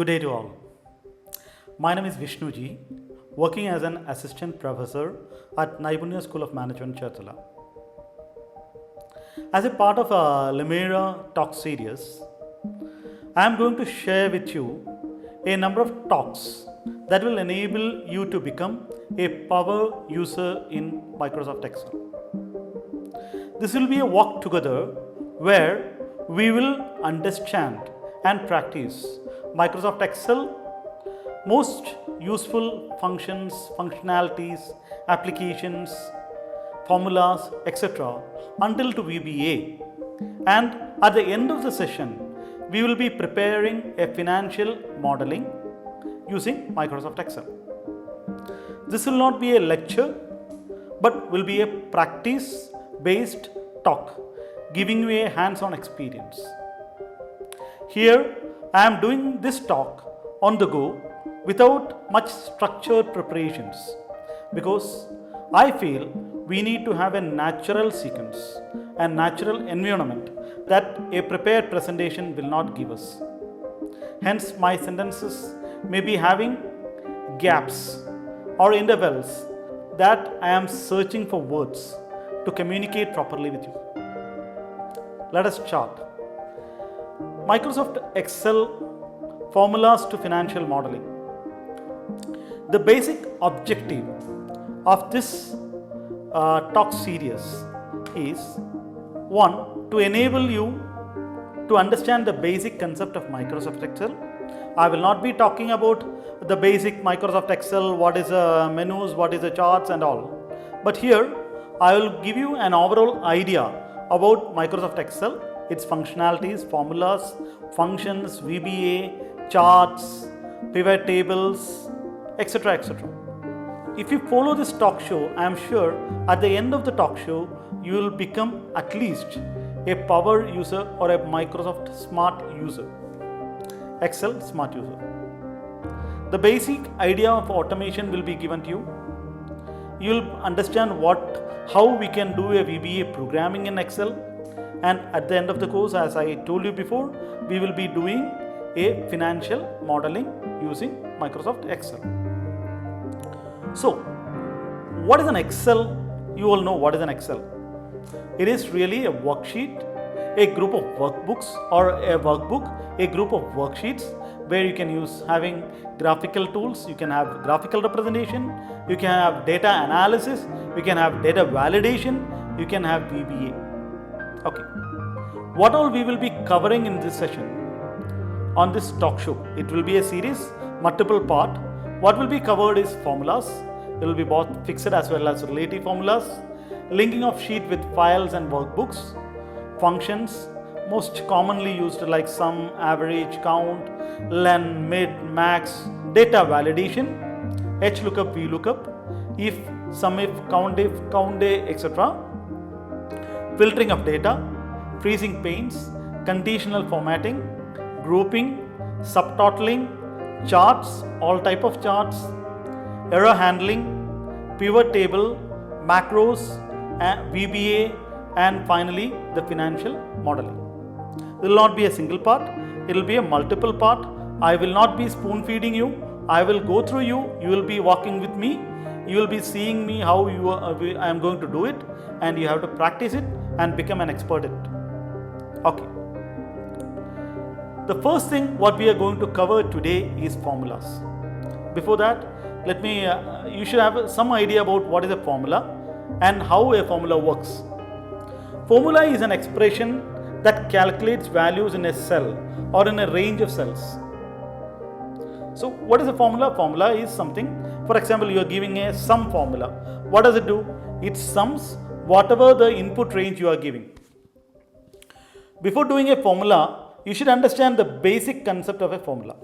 Good day to all. My name is Vishnuji, working as an assistant professor at Naipunya School of Management, Cherthala. As a part of a Limera talk series, I am going to share with you a number of talks that will enable you to become a power user in Microsoft Excel. This will be a walk together where we will understand and practice Microsoft Excel most useful functions, functionalities, applications, formulas, etc. until to VBA. And at the end of the session, we will be preparing a financial modeling using Microsoft Excel. This will not be a lecture, but will be a practice-based talk, giving you a hands-on experience. Here, I am doing this talk on the go without much structured preparations because I feel we need to have a natural sequence and natural environment that a prepared presentation will not give us. Hence, my sentences may be having gaps or intervals that I am searching for words to communicate properly with you. Let us start. Microsoft Excel formulas to financial modeling. The basic objective of this talk series is one, to enable you to understand the basic concept of Microsoft Excel. I will not be talking about the basic Microsoft Excel, what is the menus, what is the charts and all. But here I will give you an overall idea about Microsoft Excel, its functionalities, formulas, functions, VBA, charts, pivot tables, etc. etc. If you follow this talk show, I am sure at the end of the talk show, you will become at least a power user or a Microsoft Smart user, Excel Smart user. The basic idea of automation will be given to you. You will understand how we can do a VBA programming in Excel. And at the end of the course, as I told you before, we will be doing a financial modeling using Microsoft Excel. So, what is an Excel? You all know what is an Excel. It is really a worksheet, a group of workbooks or a workbook, a group of worksheets where you can use having graphical tools, you can have graphical representation, you can have data analysis, you can have data validation, you can have VBA. Okay, what all we will be covering in this session on this talk show? It will be a series, multiple part. What will be covered is formulas. It will be both fixed as well as relative formulas, linking of sheet with files and workbooks, functions, most commonly used like sum, average, count, len, mid, max, data validation, HLOOKUP, VLOOKUP, if, SUMIF, COUNTIF, COUNTDAY, etc. Filtering of data, freezing panes, conditional formatting, grouping, subtotaling, charts, all type of charts, error handling, pivot table, macros, VBA, and finally the financial modeling. It will not be a single part, it will be a multiple part. I will not be spoon feeding you, I will go through you, you will be walking with me, you will be seeing me how I am going to do it, and you have to practice it and become an expert at it. Okay. The first thing what we are going to cover today is formulas. Before that, let me, you should have some idea about what is a formula and how a formula works. Formula is an expression that calculates values in a cell or in a range of cells. So what is a formula? Formula is something, for example, you are giving a sum formula. What does it do? It sums whatever the input range you are giving. Before doing a formula, you should understand the basic concept of a formula.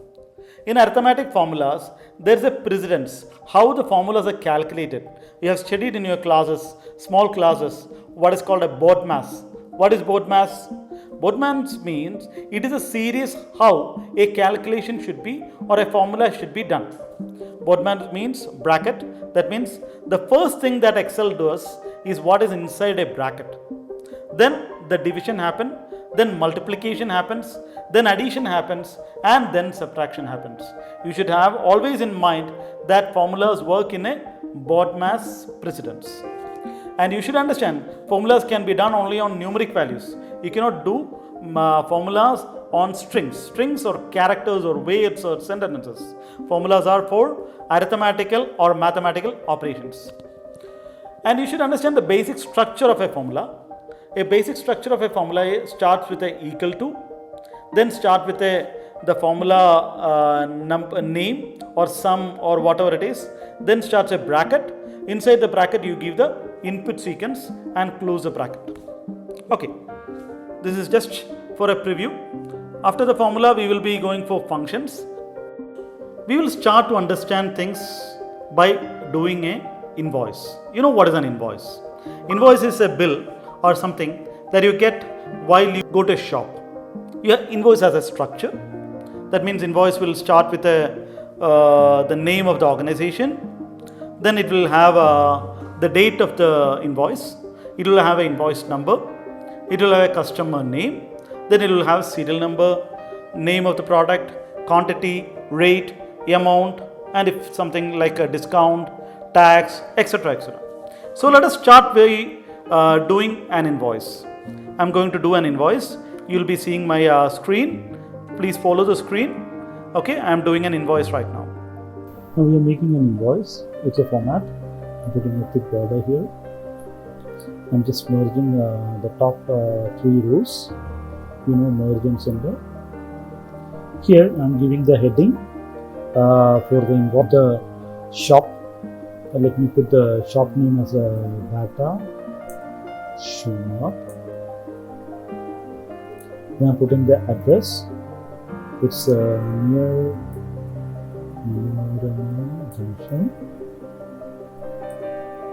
In arithmetic formulas, there is a precedence, how the formulas are calculated. You have studied in your classes, small classes, what is called a BODMAS. What is BODMAS? BODMAS means it is a series how a calculation should be or a formula should be done. BODMAS means bracket. That means the first thing that Excel does is what is inside a bracket. Then the division happen, then multiplication happens, then addition happens, and then subtraction happens. You should have always in mind that formulas work in a BODMAS precedence. And you should understand formulas can be done only on numeric values. You cannot do formulas on strings or characters or weights or sentences. Formulas are for arithmetical or mathematical operations. And you should understand the basic structure of a formula. A basic structure of a formula starts with a equal to, then start with the formula name or sum or whatever it is, then starts a bracket. Inside the bracket you give the input sequence and close the bracket. Okay, this is just for a preview. After the formula we will be going for functions. We will start to understand things by doing a invoice. You know what is an invoice? Invoice is a bill or something that you get while you go to a shop. Your invoice has a structure. That means invoice will start with the name of the organization. Then it will have the date of the invoice. It will have an invoice number. It will have a customer name. Then it will have serial number, name of the product, quantity, rate, amount, and if something like a discount, tax, etc. etc. So let us start by doing an invoice. I am going to do an invoice. You will be seeing my screen. Please follow the screen. Okay, I am doing an invoice right now. Now we are making an invoice. It's a format. I'm putting a thick border here. I'm just merging the top 3 rows. Merge and center. Here I'm giving the heading for the invoice, the shop. Let me put the shop name as a Bata Shop. Then I'm putting the address. It's near Junction,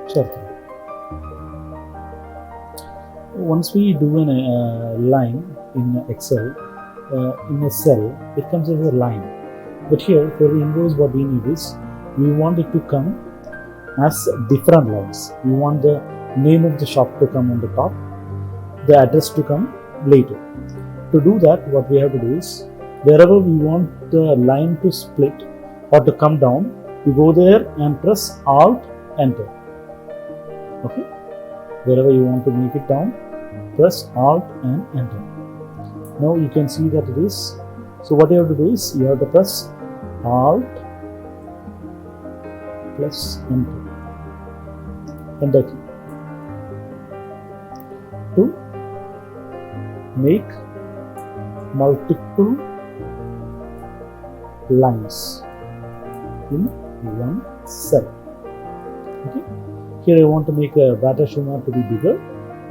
Circle. Once we do a line in Excel, in a cell, it comes as a line. But here, for the invoice, what we need is, we want it to come as different lines. We want the name of the shop to come on the top, the address to come later. To do that, what we have to do is, wherever we want the line to split or to come down, we go there and press Alt, Enter. Okay? Wherever you want to make it down, press Alt and Enter. Now you can see that it is. So what you have to do is, you have to press Alt plus Enter key to make multiple lines in one cell. Okay. Here I want to make a Bata Shuma to be bigger.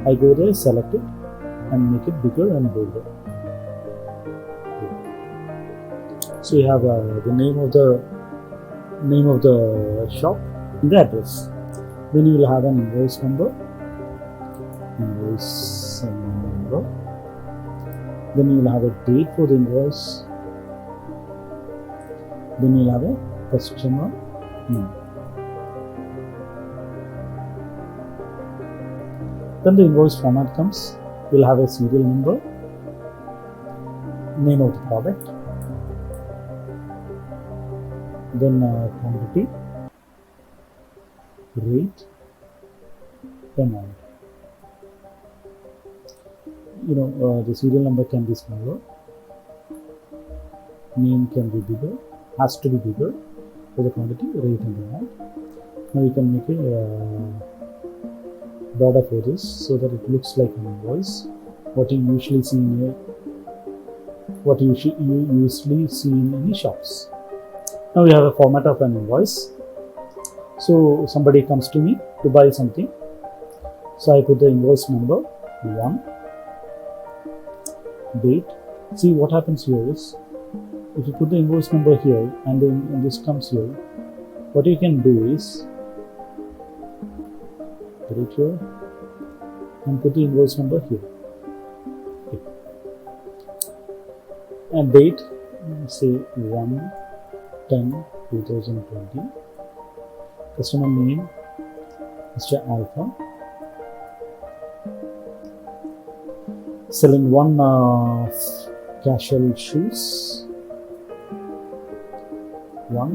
I go there, select it, and make it bigger and bolder. So you have the name of the shop and the address. Then you will have an invoice number. Then you will have a date for the invoice. Then you will have a customer name. Then the invoice format comes. You will have a serial number, name of the product, then quantity, rate, amount. The serial number can be smaller, name can be bigger, has to be bigger for the quantity, rate and amount. Now you can make a border for this so that it looks like an invoice. What you usually see in any shops. Now we have a format of an invoice. So somebody comes to me to buy something. So I put the invoice number 1, date. See what happens here is, if you put the invoice number here and then this comes here, what you can do is put it here and put the invoice number here. Okay. And date, say 1/10/2020. Customer name, Mr. Alpha. selling one casual shoes, one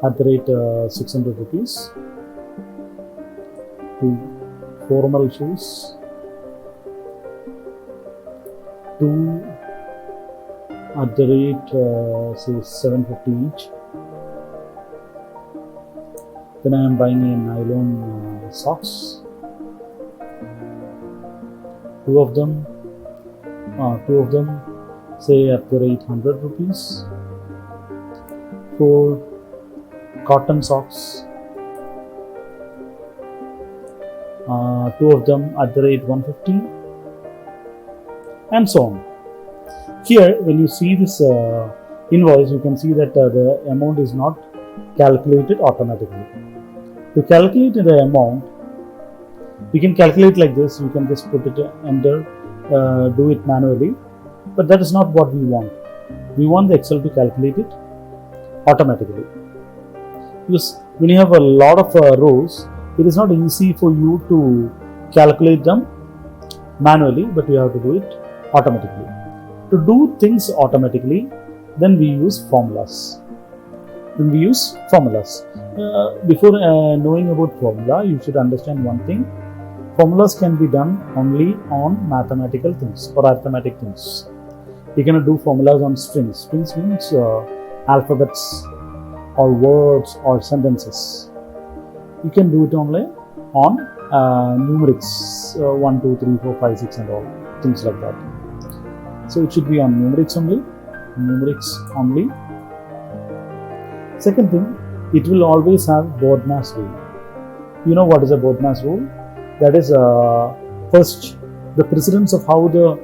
at the rate 600 rupees, two formal shoes, two at the rate say 750 each. Then I am buying a nylon socks, two of them say at the rate 100 rupees, four cotton socks, two of them at the rate 150, and so on. Here when you see this invoice, you can see that the amount is not calculated automatically. To calculate the amount, you can calculate like this. You can just put it enter, do it manually, but that is not what we want. We want the Excel to calculate it automatically, because when you have a lot of rows, it is not easy for you to calculate them manually, but you have to do it automatically. To do things automatically, then we use formulas. Before knowing about formula, you should understand one thing. Formulas can be done only on mathematical things or arithmetic things. You cannot do formulas on strings. Strings means alphabets or words or sentences. You can do it only on numerics, 1, 2, 3, 4, 5, 6 and all things like that. So it should be on numerics only. Second thing, it will always have Bodmer's rule. You know what is a Bodmer's rule? That is first, the precedence of how the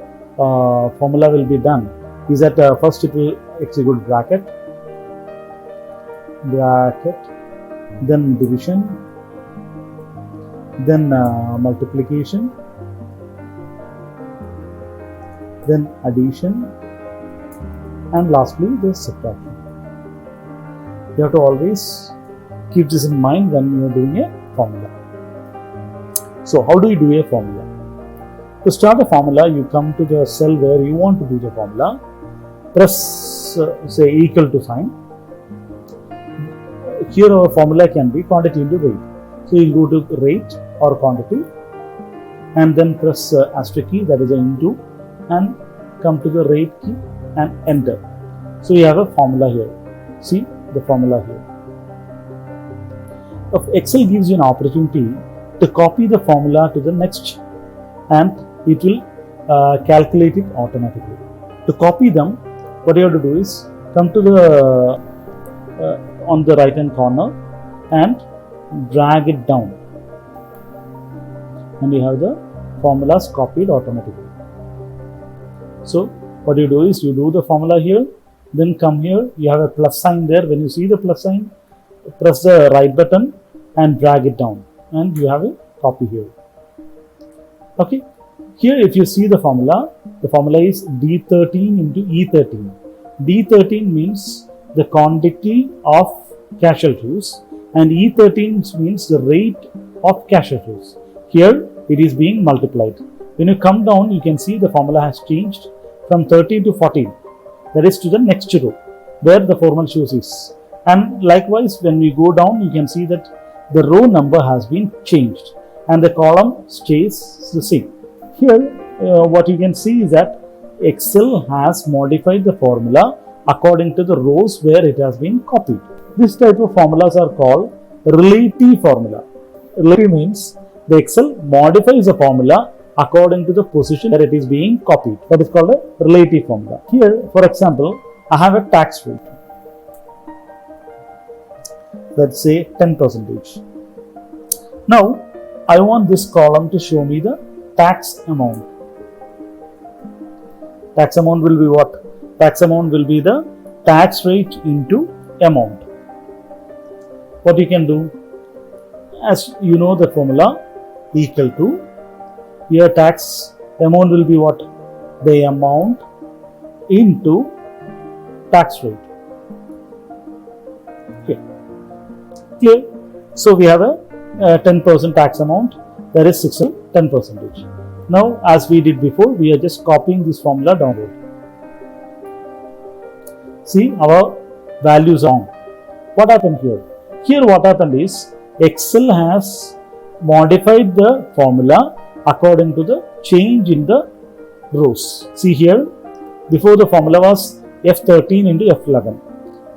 formula will be done is that first it will execute bracket, then division, then multiplication, then addition, and lastly the subtraction. You have to always keep this in mind when you are doing a formula. So how do you do a formula? To start a formula, you come to the cell where you want to do the formula, press say equal to sign. Here our formula can be quantity into rate. So you go to rate or quantity and then press asterisk key, that is a into, and come to the rate key and enter. So you have a formula here. See the formula here. Excel gives you an opportunity to copy the formula to the next, and it will calculate it automatically. To copy them, what you have to do is come to the on the right hand corner and drag it down, and you have the formulas copied automatically. So what you do is you do the formula here, then come here, you have a plus sign there. When you see the plus sign, press the right button and drag it down, and you have a copy here. Okay, here if you see the formula is D13 into E13. D13 means the quantity of casual shoes, and E13 means the rate of casual shoes. Here it is being multiplied. When you come down, you can see the formula has changed from 13 to 14. That is to the next row where the formal shoes is. And likewise, when we go down, you can see that the row number has been changed and the column stays the same. Here, what you can see is that Excel has modified the formula according to the rows where it has been copied. This type of formulas are called relative formula. Relative means the Excel modifies the formula according to the position where it is being copied. That is called a relative formula. Here, for example, I have a tax rate. Let's say 10%. Now, I want this column to show me the tax amount. Tax amount will be what? Tax amount will be the tax rate into amount. What you can do, as you know the formula, equal to, here tax amount will be what? The amount into tax rate. Okay. So we have a 10% tax amount, that is 10%. Now, as we did before, we are just copying this formula downward. See, our values on. What happened here? Here what happened is Excel has modified the formula according to the change in the rows. See here, before the formula was F13 into F11.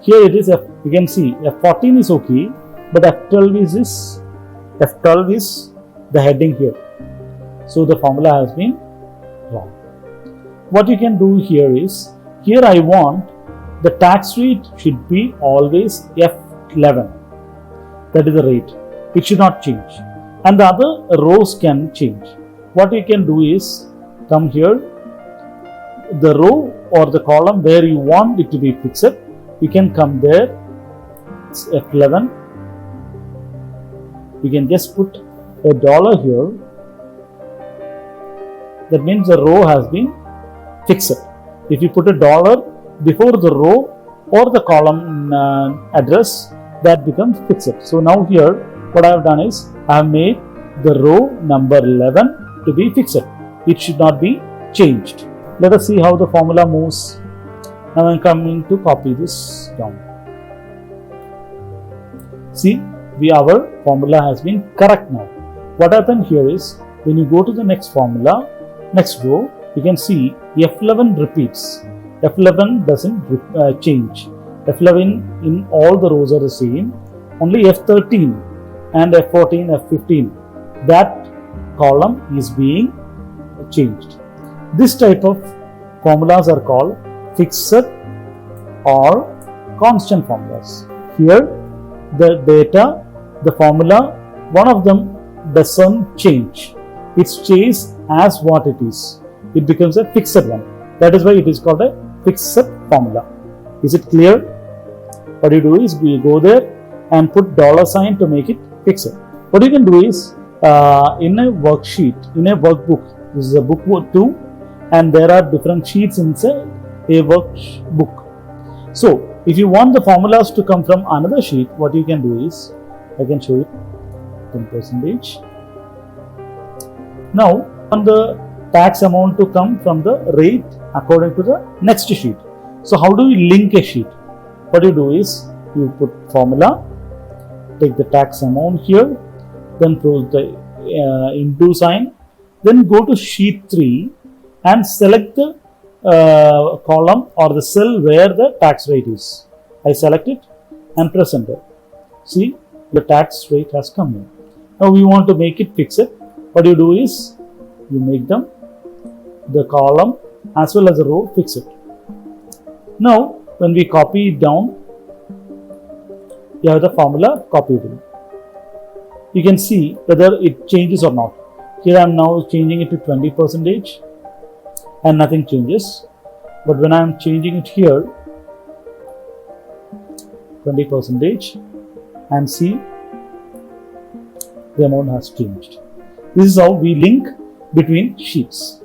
Here it is you can see F14 is okay, but F12 is the heading here. So the formula has been wrong. What you can do here is, here I want the tax rate should be always F11. That is the rate. It should not change. And the other rows can change. What you can do is, come here, the row or the column where you want it to be fixed, you can come there, it's F11. You can just put a dollar here. That means the row has been fixed. If you put a dollar before the row or the column address, that becomes fixed. So now here what I have done is I have made the row number 11 to be fixed. It should not be changed. Let us see how the formula moves. Now I am coming to copy this down. See, our formula has been correct now. What happened here is, when you go to the next formula, next row, you can see F11 repeats. F11 doesn't change. F11 in all the rows are the same. Only F13 and F14, F15, that column is being changed. This type of formulas are called fixed or constant formulas. Here, the data, the formula, one of them doesn't change. It stays as what it is. It becomes a fixed one. That is why it is called a fixed formula. Is it clear? What you do is, we go there and put $sign to make it fixed. What you can do is, in a worksheet, in a workbook, this is a book 2, and there are different sheets inside a workbook. So, if you want the formulas to come from another sheet, what you can do is, I can show you 10%. Now, on the tax amount to come from the rate according to the next sheet. So, how do you link a sheet? What you do is, you put formula, take the tax amount here, then put the into sign, then go to sheet 3 and select the column or the cell where the tax rate is. I select it and press enter. See, the tax rate has come in. Now we want to make it fixed. What you do is, you make them, the column as well as the row fixed. Now when we copy it down, you have the formula copied in. You can see whether it changes or not. Here I am now changing it to 20% and nothing changes. But when I am changing it here, 20%, and see, the amount has changed. This is how we link between sheets.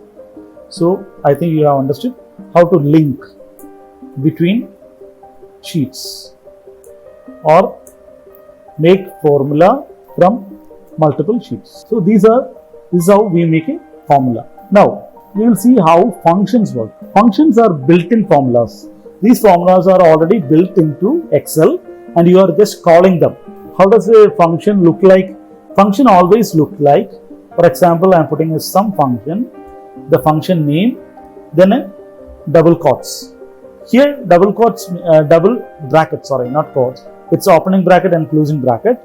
So I think you have understood how to link between sheets or make formula from multiple sheets. So this is how we make a formula. Now we will see how functions work. Functions are built-in formulas. These formulas are already built into Excel and you are just calling them. How does a function look like? Function always look like, for example, I am putting a sum function, the function name, then a double quotes. Here double quotes, double bracket, sorry, not quotes. It's opening bracket and closing bracket.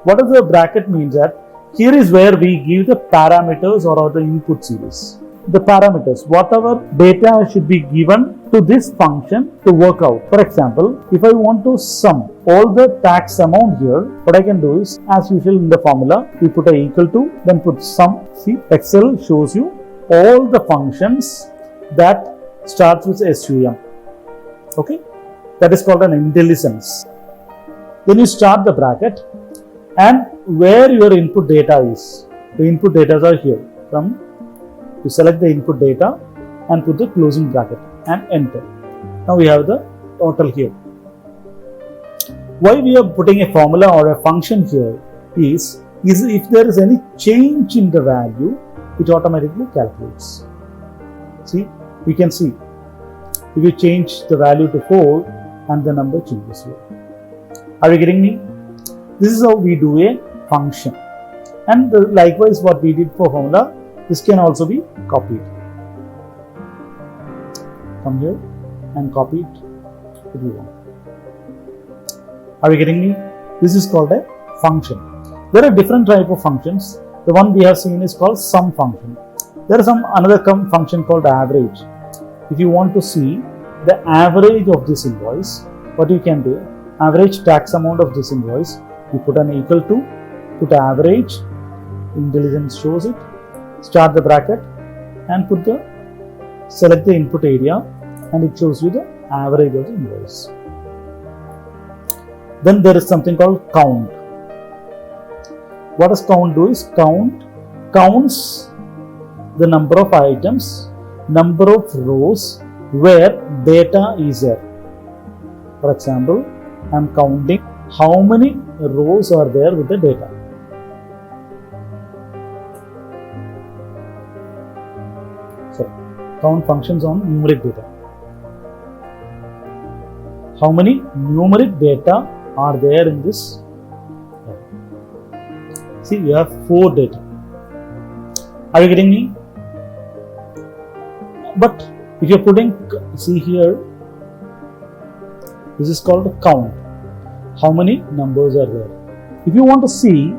What does the bracket means that? Here is where we give the parameters or the input series. The parameters, whatever data should be given to this function to work out. For example, if I want to sum all the tax amount here, what I can do is, as usual in the formula, we put a equal to, then put sum. See, Excel shows you all the functions that starts with SUM. Okay, that is called an IntelliSense. Then you start the bracket and where your input data is. The input data are here. You select the input data and put the closing bracket and enter. Now we have the total here. Why we are putting a formula or a function here is if there is any change in the value, it automatically calculates. See, we can see if you change the value to 4 and the number changes here. Are you getting me? This is how we do a function. And likewise what we did for formula, this can also be copied. Come here and copy it if you want. Are you getting me? This is called a function. There are different type of functions. The one we have seen is called sum function. There is another function called average. If you want to see the average of this invoice, what you can do, average tax amount of this invoice, you put an equal to, put average, IntelliGen shows it, start the bracket and select the input area and it shows you the average of the invoice. Then there is something called count. What does count do is counts the number of items, number of rows where data is there. For example, I am counting how many rows are there with the data. So, count functions on numeric data. How many numeric data are there in this? See, you have 4 data. Are you getting me? But if you're putting, see here, this is called a count. How many numbers are there? If you want to see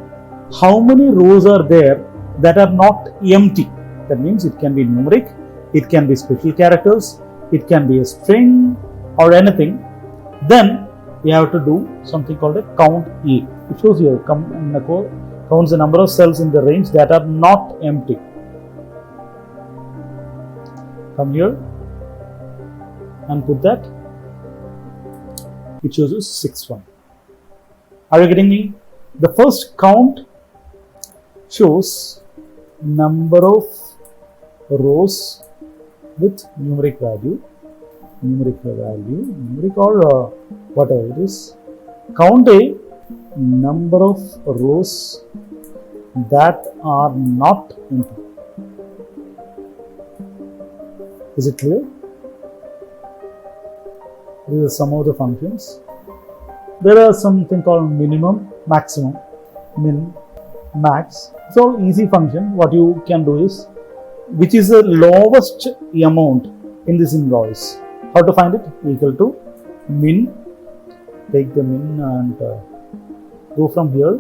how many rows are there that are not empty, that means it can be numeric, it can be special characters, it can be a string or anything, then we have to do something called a count E. It shows here, counts the number of cells in the range that are not empty. Come here and put that. It shows you 6-1. Are you getting me? The first count shows number of rows with numeric value, numeric or whatever it is. Count a number of rows that are not empty. Is it clear? These are some of the functions. There are something called minimum, maximum, min, max. It's all easy function. What you can do is, which is the lowest amount in this invoice. How to find it? Equal to min. Take the min and go from here.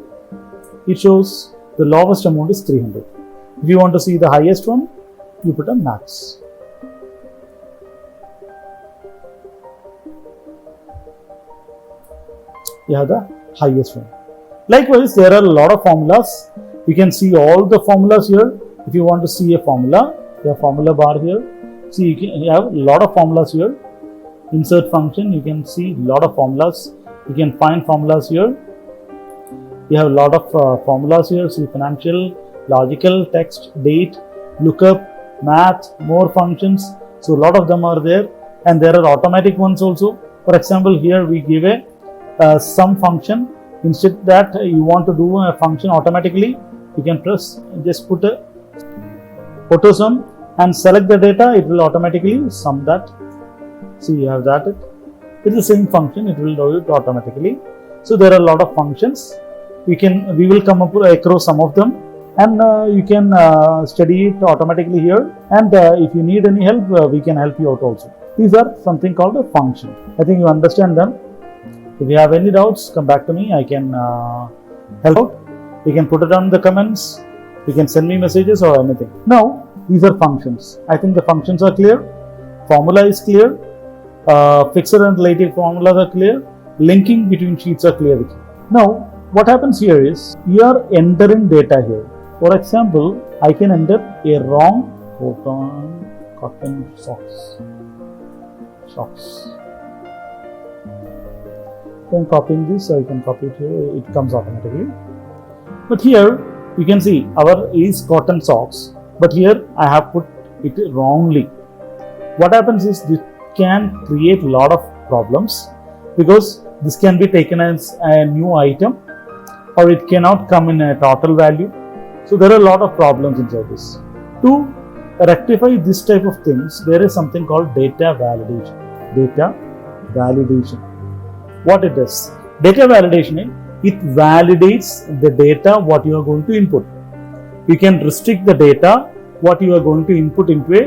It shows the lowest amount is 300. If you want to see the highest one, you put a max. You have the highest one. Likewise, there are a lot of formulas. You can see all the formulas here. If you want to see a formula, you have formula bar here. See, you have a lot of formulas here. Insert function, you can see a lot of formulas. You can find formulas here. You have a lot of formulas here. See, financial, logical, text, date, lookup, math, more functions. So, a lot of them are there. And there are automatic ones also. For example, here we give a sum function. Instead that you want to do a function automatically, you can just put a AutoSum and select the data, it will automatically sum that. See, you have that. It's the same function, it will do it automatically. So there are a lot of functions. We will come up across some of them, and you can study it automatically here. And if you need any help, we can help you out also. These are something called a function. I think you understand them. If you have any doubts, come back to me. I can help out. You can put it down in the comments. You can send me messages or anything. Now, these are functions. I think the functions are clear. Formula is clear. Fixed and relative formulas are clear. Linking between sheets are clear with you. Now, what happens here is you are entering data here. For example, I can enter a wrong cotton socks. Then copying this, I can copy it here, it comes automatically. But here you can see our is cotton socks, but here I have put it wrongly. What happens is this can create a lot of problems, because this can be taken as a new item, or it cannot come in a total value. So there are a lot of problems inside this. To rectify this type of things, there is something called data validation. Data validation. What it does? Data validation, it validates the data what you are going to input. You can restrict the data what you are going to input into a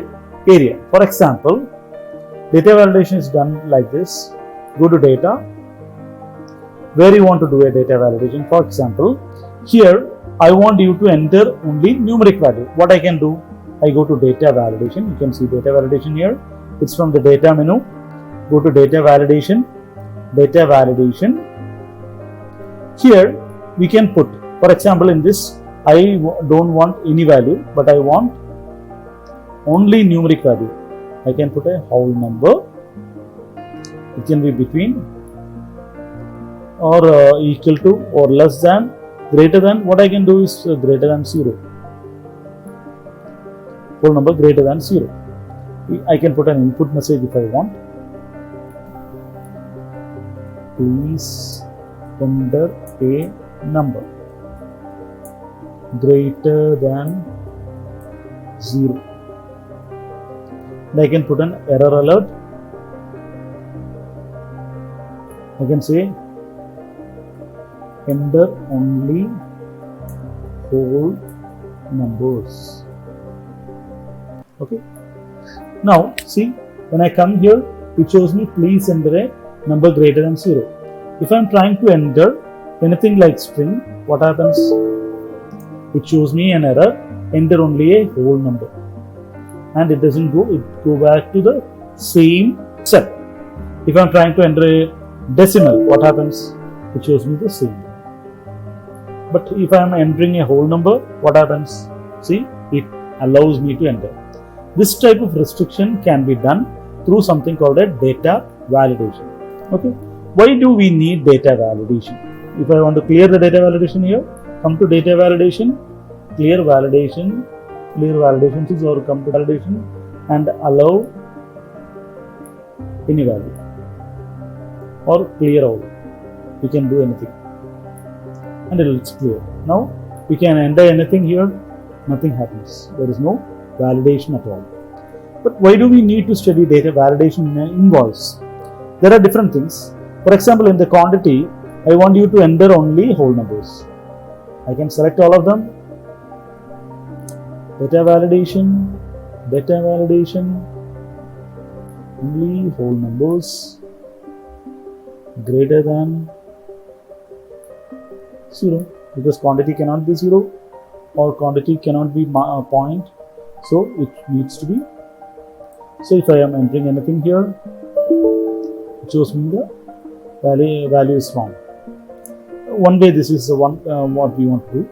area. For example, data validation is done like this. Go to data, where you want to do a data validation. For example, here I want you to enter only numeric value. What I can do? I go to data validation. You can see data validation here. It's from the data menu. Go to data validation. Data validation. Here we can put, for example, in this I don't want any value, but I want only numeric value. I can put a whole number. It can be between or equal to or less than, greater than. What I can do is greater than 0. Whole number greater than 0. I can put an input message if I want. Please enter a number greater than 0. I can put an error alert. I can say enter only whole numbers. Okay. Now see, when I come here, it shows me please enter a number greater than 0. If I am trying to enter anything like string, what happens? It shows me an error, enter only a whole number. And it doesn't go, it go back to the same step. If I am trying to enter a decimal, what happens? It shows me the same. But if I am entering a whole number, what happens? See, it allows me to enter. This type of restriction can be done through something called a data validation. Okay. Why do we need data validation? If I want to clear the data validation here, come to data validation, clear validation, clear validations or come to validation and allow any value or clear all. You can do anything and it's clear. Now we can enter anything here, nothing happens. There is no validation at all. But why do we need to study data validation in an invoice? There are different things. For example, in the quantity, I want you to enter only whole numbers. I can select all of them. Data validation, only whole numbers greater than 0, because quantity cannot be 0 or quantity cannot be point, so it needs to be. So if I am entering anything here, it shows me the value is found. One way this is what we want to do.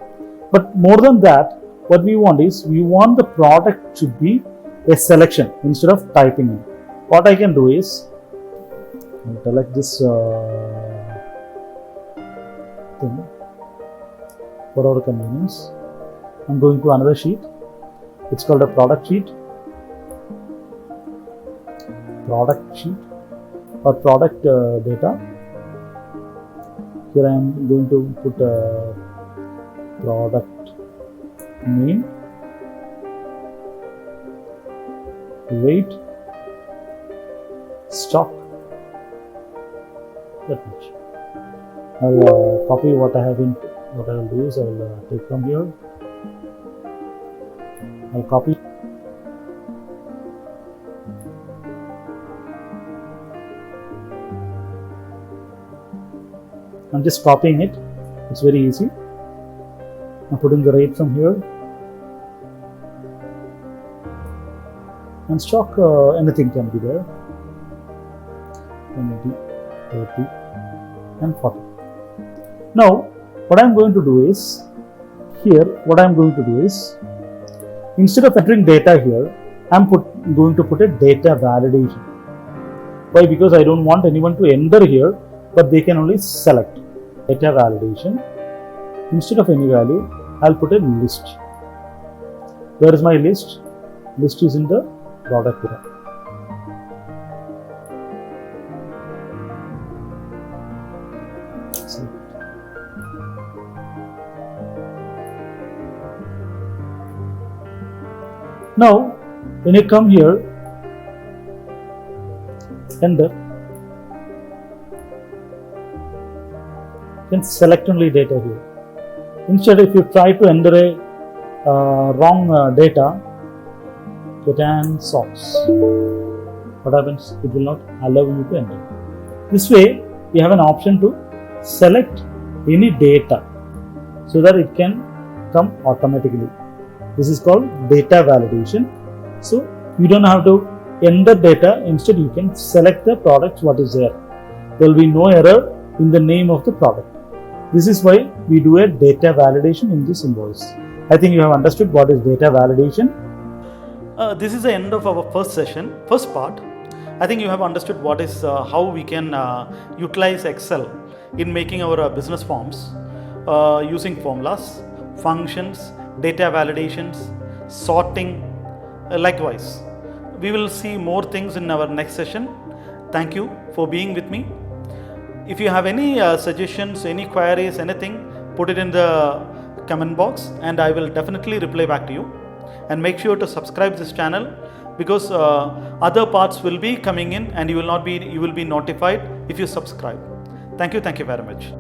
But more than that, what we want is, we want the product to be a selection instead of typing in. What I can do is, I'll select this thing for our convenience. I'm going to another sheet. It's called a product sheet. Product sheet or product data. Here I am going to put a product name, weight, stock, that much. I'll copy what I have in. What I will do is I will take from here. I'll copy. I'm just copying it. It's very easy. I'm putting the rate from here. And stock, anything can be there. 20, 30, and 40. Now, what I'm going to do is, instead of entering data here, I'm going to put a data validation. Why? Because I don't want anyone to enter here, but they can only select. Data validation. Instead of any value, I'll put a list. Where is my list? List is in the product data. Now, when you come here, enter, you can select only data here. Instead, if you try to enter a wrong data, Catan socks, what happens? It will not allow you to enter. This way, you have an option to select any data so that it can come automatically. This is called data validation. So you don't have to enter data, instead you can select the products what is there. There will be no error in the name of the product. This is why we do a data validation in this invoice. I think you have understood what is data validation. This is the end of our first part. I think you have understood what is how we can utilize Excel in making our business forms using formulas, functions, data validations, sorting. Likewise, we will see more things in our next session. Thank you for being with me. If you have any suggestions, any queries, anything, put it in the comment box and I will definitely reply back to you. And make sure to subscribe this channel, because other parts will be coming in and you will be notified if you subscribe. Thank you very much.